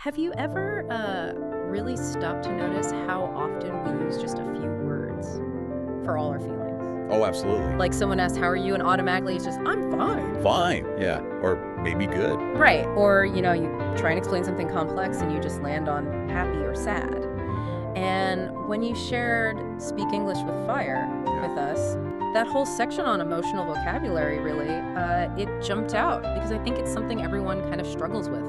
Have you ever really stopped to notice how often we use just a few words for all our feelings? Oh, absolutely. Like someone asks, how are you? And automatically it's just, I'm fine. Fine, yeah. Or maybe good. Right. Or, you try and explain something complex and you just land on happy or sad. And when you shared Speak English with Fire with us, that whole section on emotional vocabulary really, it jumped out because I think it's something everyone kind of struggles with,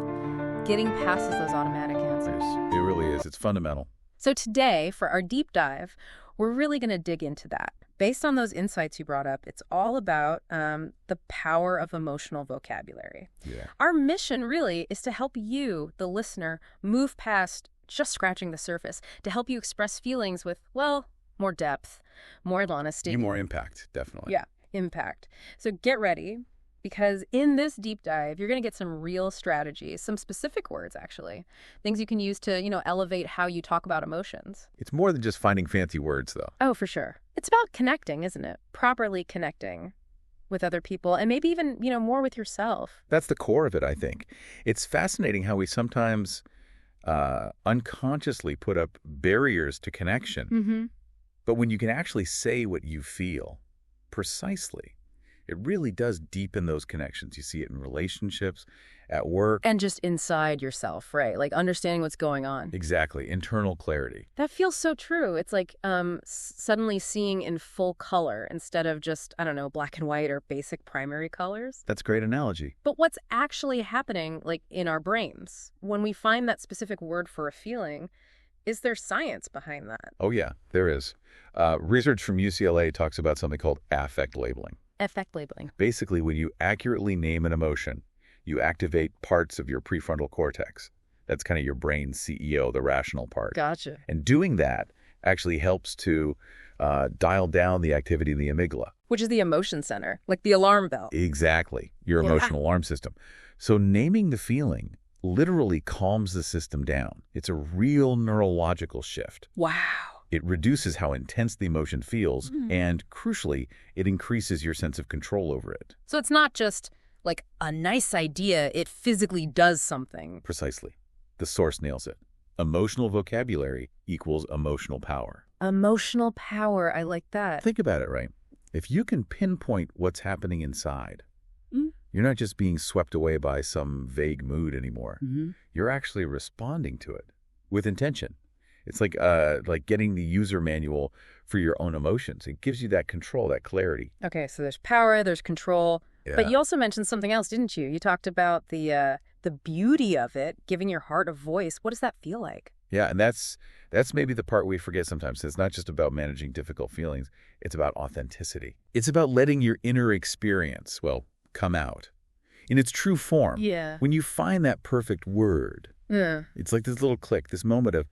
getting past those automatic answers. It really is. It's fundamental. So today, for our deep dive, we're really going to dig into that. Based on those insights you brought up, it's all about the power of emotional vocabulary. Yeah. Our mission really is to help you, the listener, move past just scratching the surface, to help you express feelings with, well, more depth, more honesty. More impact, definitely. Yeah, impact. So get ready, because in this deep dive, you're going to get some real strategies, some specific words, actually, things you can use to, elevate how you talk about emotions. It's more than just finding fancy words, though. Oh, for sure. It's about connecting, isn't it? Properly connecting with other people and maybe even, more with yourself. That's the core of it, I think. It's fascinating how we sometimes unconsciously put up barriers to connection. Mm-hmm. But when you can actually say what you feel precisely, it really does deepen those connections. You see it in relationships, at work. And just inside yourself, right? Like understanding what's going on. Exactly. Internal clarity. That feels so true. It's like suddenly seeing in full color instead of just, I don't know, black and white or basic primary colors. That's a great analogy. But what's actually happening, like in our brains, when we find that specific word for a feeling, is there science behind that? Oh, yeah, there is. Research from UCLA talks about something called affect labeling. Affect labeling. Basically, when you accurately name an emotion, you activate parts of your prefrontal cortex. That's kind of your brain's CEO, the rational part. Gotcha. And doing that actually helps to dial down the activity in the amygdala. Which is the emotion center, like the alarm bell. Exactly, your emotional alarm system. So naming the feeling literally calms the system down. It's a real neurological shift. Wow. It reduces how intense the emotion feels, and crucially, it increases your sense of control over it. So it's not just like a nice idea, it physically does something. Precisely. The source nails it. Emotional vocabulary equals emotional power. Emotional power, I like that. Think about it, right? If you can pinpoint what's happening inside, you're not just being swept away by some vague mood anymore. You're actually responding to it with intention. It's like getting the user manual for your own emotions. It gives you that control, that clarity. Okay, so there's power, there's control. Yeah. But you also mentioned something else, didn't you? You talked about the beauty of it, giving your heart a voice. What does that feel like? Yeah, and that's maybe the part we forget sometimes. It's not just about managing difficult feelings. It's about authenticity. It's about letting your inner experience, come out in its true form. Yeah. When you find that perfect word, it's like this little click, this moment of,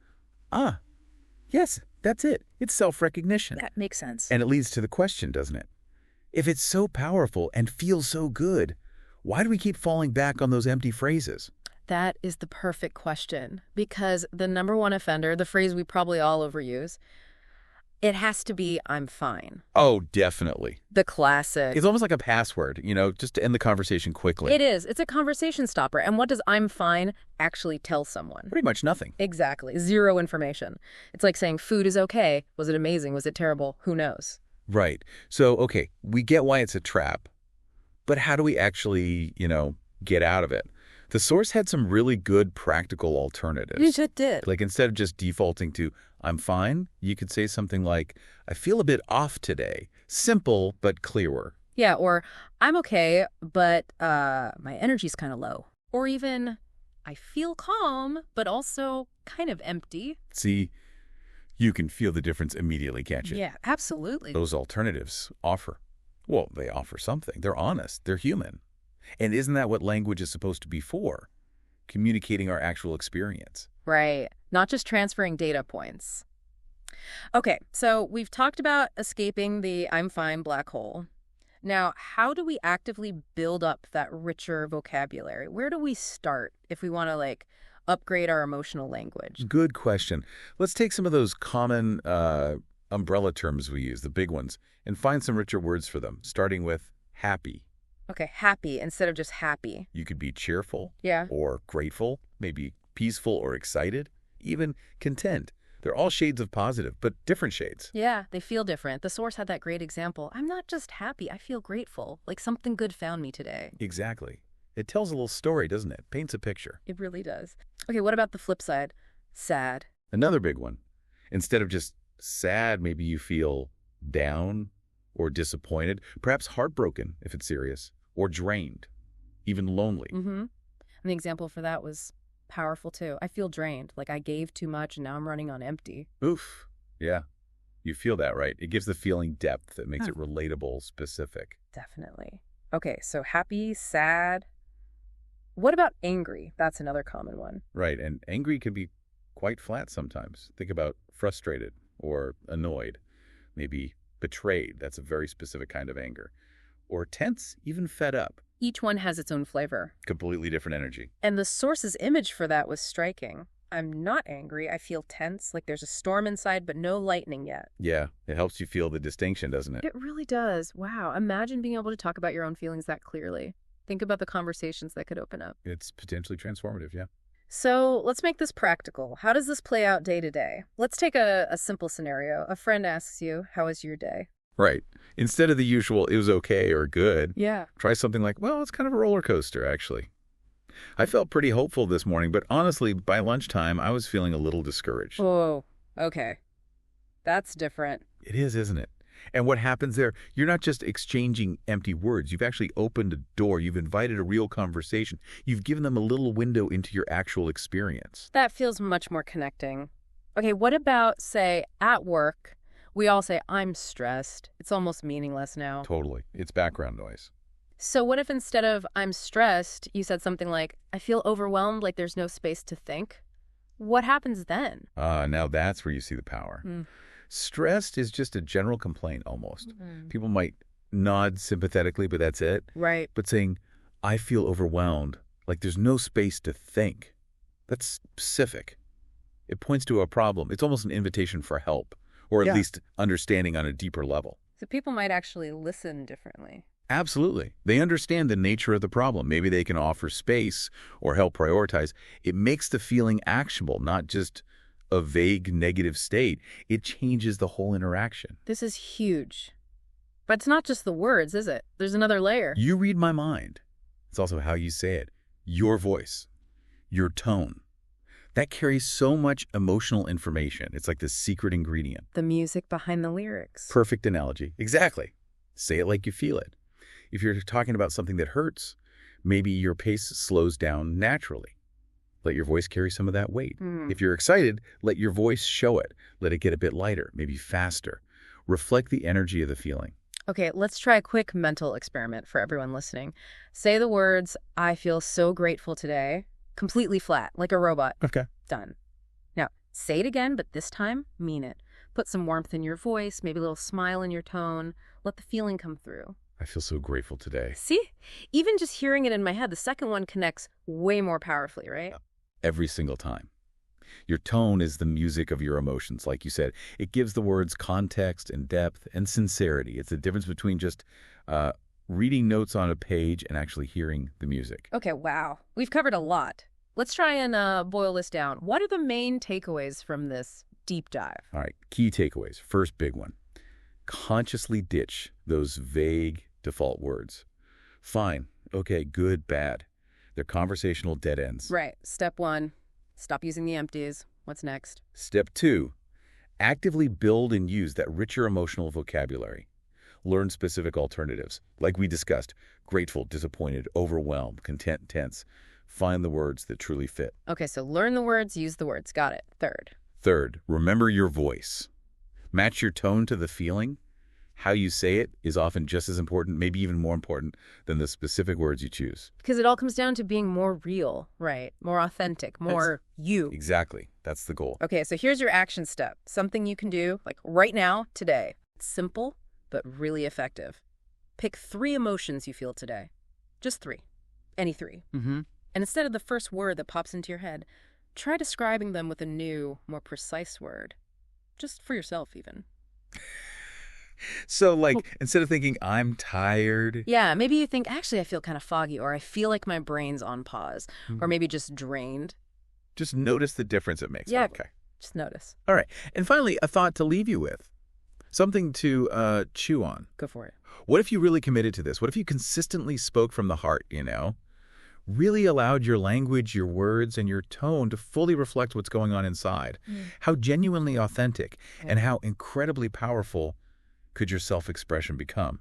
yes, that's it. It's self-recognition. That makes sense. And it leads to the question, doesn't it? If it's so powerful and feels so good, why do we keep falling back on those empty phrases? That is the perfect question, because the number one offender, the phrase we probably all overuse, it has to be, I'm fine. Oh, definitely. The classic. It's almost like a password, just to end the conversation quickly. It is. It's a conversation stopper. And what does I'm fine actually tell someone? Pretty much nothing. Exactly. Zero information. It's like saying food is okay. Was it amazing? Was it terrible? Who knows? Right. So, okay, we get why it's a trap, but how do we actually, get out of it? The source had some really good practical alternatives. You just did. Like instead of just defaulting to, I'm fine, you could say something like, I feel a bit off today. Simple, but clearer. Yeah, or I'm okay, but my energy's kind of low. Or even, I feel calm, but also kind of empty. See, you can feel the difference immediately, can't you? Yeah, absolutely. Those alternatives they offer something. They're honest. They're human. And isn't that what language is supposed to be for? Communicating our actual experience. Right. Not just transferring data points. Okay, so we've talked about escaping the I'm fine black hole. Now, how do we actively build up that richer vocabulary? Where do we start if we want to, upgrade our emotional language? Good question. Let's take some of those common umbrella terms we use, the big ones, and find some richer words for them, starting with happy. Okay, happy instead of just happy. You could be cheerful. Yeah. Or grateful, maybe peaceful or excited, even content. They're all shades of positive, but different shades. Yeah, they feel different. The source had that great example. I'm not just happy, I feel grateful, like something good found me today. Exactly. It tells a little story, doesn't it? Paints a picture. It really does. Okay, what about the flip side? Sad. Another big one. Instead of just sad, maybe you feel down or disappointed, perhaps heartbroken if it's serious, or drained, even lonely. And the example for that was powerful too. I feel drained, like I gave too much and now I'm running on empty. Oof. Yeah. You feel that, right? It gives the feeling depth that makes it relatable, specific. Definitely. Okay, so happy, sad. What about angry? That's another common one. Right. And angry can be quite flat sometimes. Think about frustrated or annoyed, maybe betrayed. That's a very specific kind of anger. Or tense, even fed up. Each one has its own flavor. Completely different energy. And the source's image for that was striking. I'm not angry. I feel tense, like there's a storm inside, but no lightning yet. Yeah, it helps you feel the distinction, doesn't it? It really does. Wow. Imagine being able to talk about your own feelings that clearly. Think about the conversations that could open up. It's potentially transformative, yeah. So let's make this practical. How does this play out day to day? Let's take a simple scenario. A friend asks you, how was your day? Right. Instead of the usual, it was okay or good, Yeah. try something like, well, it's kind of a roller coaster, actually. I felt pretty hopeful this morning, but honestly, by lunchtime, I was feeling a little discouraged. Oh, okay. That's different. It is, isn't it? And what happens there, you're not just exchanging empty words. You've actually opened a door. You've invited a real conversation. You've given them a little window into your actual experience. That feels much more connecting. Okay, what about, say, at work? We all say, I'm stressed. It's almost meaningless now. Totally. It's background noise. So what if instead of I'm stressed, you said something like, I feel overwhelmed, like there's no space to think? What happens then? Now that's where you see the power. Stressed is just a general complaint almost. People might nod sympathetically, but that's it. Right. But saying, I feel overwhelmed, like there's no space to think, that's specific. It points to a problem. It's almost an invitation for help, or at least understanding on a deeper level. So people might actually listen differently. Absolutely. They understand the nature of the problem. Maybe they can offer space or help prioritize. It makes the feeling actionable, not just a vague negative state. It changes the whole interaction. This is huge. But it's not just the words, is it? There's another layer. You read my mind. It's also how you say it. Your voice. Your tone. That carries so much emotional information. It's like the secret ingredient. The music behind the lyrics. Perfect analogy. Exactly. Say it like you feel it. If you're talking about something that hurts, maybe your pace slows down naturally. Let your voice carry some of that weight. If you're excited, let your voice show it. Let it get a bit lighter, maybe faster. Reflect the energy of the feeling. Okay, let's try a quick mental experiment for everyone listening. Say the words, I feel so grateful today, completely flat, like a robot. Okay. Done. Now, say it again, but this time, mean it. Put some warmth in your voice, maybe a little smile in your tone. Let the feeling come through. I feel so grateful today. See? Even just hearing it in my head, the second one connects way more powerfully, right? Every single time. Your tone is the music of your emotions, like you said. It gives the words context and depth and sincerity. It's the difference between just reading notes on a page and actually hearing the music. Okay, wow. We've covered a lot. Let's try and boil this down. What are the main takeaways from this deep dive? All right, key takeaways. First big one. Consciously ditch those vague default words. Fine, okay, good, bad. They're conversational dead ends. Right. Step 1, stop using the empties. What's next? Step 2, actively build and use that richer emotional vocabulary. Learn specific alternatives, like we discussed, grateful, disappointed, overwhelmed, content, tense. Find the words that truly fit. Okay, so learn the words, use the words. Got it. Third, remember your voice. Match your tone to the feeling. How you say it is often just as important, maybe even more important, than the specific words you choose. Because it all comes down to being more real, right? More authentic, more you. Exactly. That's the goal. Okay, so here's your action step. Something you can do, like right now, today. It's simple, but really effective. Pick 3 emotions you feel today. Just 3. Any 3. And instead of the first word that pops into your head, try describing them with a new, more precise word. Just for yourself, even. So, like, instead of thinking, I'm tired. Yeah, maybe you think, actually, I feel kind of foggy, or I feel like my brain's on pause, or maybe just drained. Just notice the difference it makes. Yeah. Okay. Just notice. All right. And finally, a thought to leave you with. Something to chew on. Go for it. What if you really committed to this? What if you consistently spoke from the heart, Really allowed your language, your words, and your tone to fully reflect what's going on inside? How genuinely authentic and how incredibly powerful could your self-expression become?